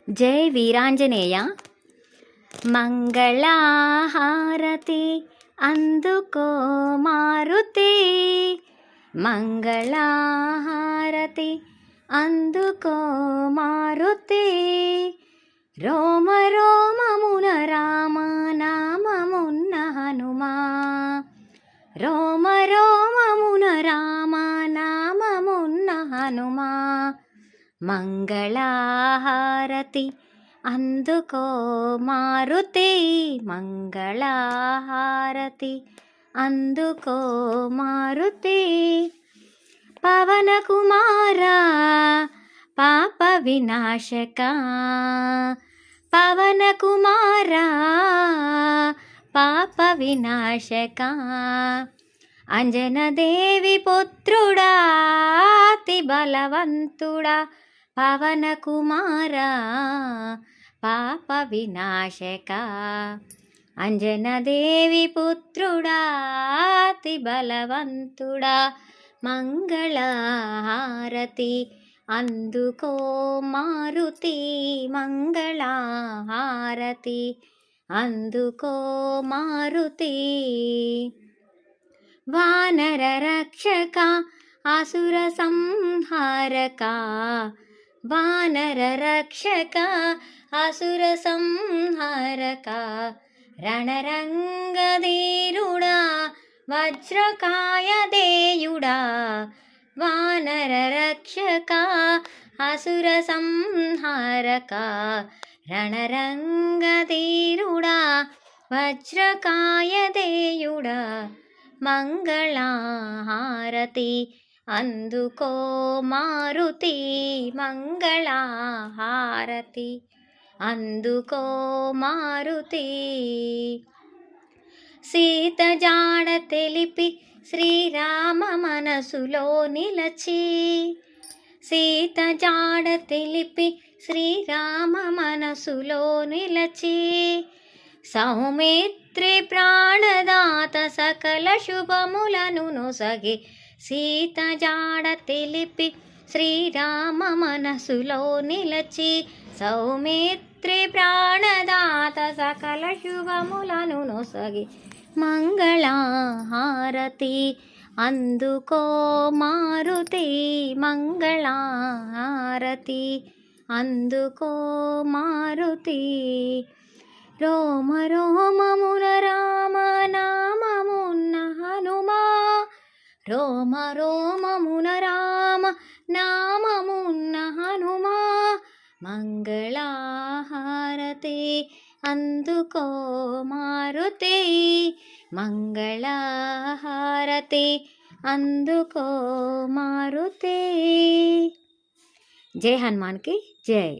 జై వీరాంజనేయ. మంగళహారతి అందుకో మారుతి, మంగళహారతి అందుకో మారుతి. రోమ రోమమున రామ నామమున్న హనుమా, రోమ రోమమున రామ నామమున్న హనుమా. మంగళహారతి అందుకో మారుతి, మంగళహారతి అందుకో మారుతి. పవన కుమారా పాప వినాశక, పవన కుమారా పాప వినాశక. అంజనదేవి పుత్రుడా అతి బలవంతుడా, పవన కుమారా పాప వినాశక. అంజనదేవి పుత్రుడా అతి బలవంతుడా, మంగళహారతి అందుకో మారుతి, మంగళహారతి అందుకో మారుతి. వానర రక్షక అసుర సంహారక, వానర రక్షక అసుర సంహారక. రణరంగధీరుడా వజ్రకాయదేయుడా, వానర రక్షక అసుర సంహారక. రణరంగధీరుడా వజ్రకాయదేయుడా, మంగళహారతి అందుకో మారుతి, మంగళహారతి అందుకో మారుతి. సీత జాడ తెలిపి శ్రీరామ మనసులో నిలచి, సీత జాడ తెలిపి శ్రీరామ మనసులో నిలచి. సౌమిత్రి ప్రాణదాత సకల శుభములను నొసగి, సీత జాడ తెలిపి శ్రీరామ మనసులో నిలచి. సౌమిత్రి ప్రాణదాత సకల శుభములను నొసగి, మంగళహారతి అందుకో మారుతి, మంగళహారతి అందుకో మారుతి. రోమ రోమమున రామ నామమున్న హనుమా, రోమ రోమమున రామ నామమున్న హనుమా. మంగళహారతి అందుకో మారుతి, మంగళహారతి అందుకో మారుతి. జై హనుమాన్కి జై.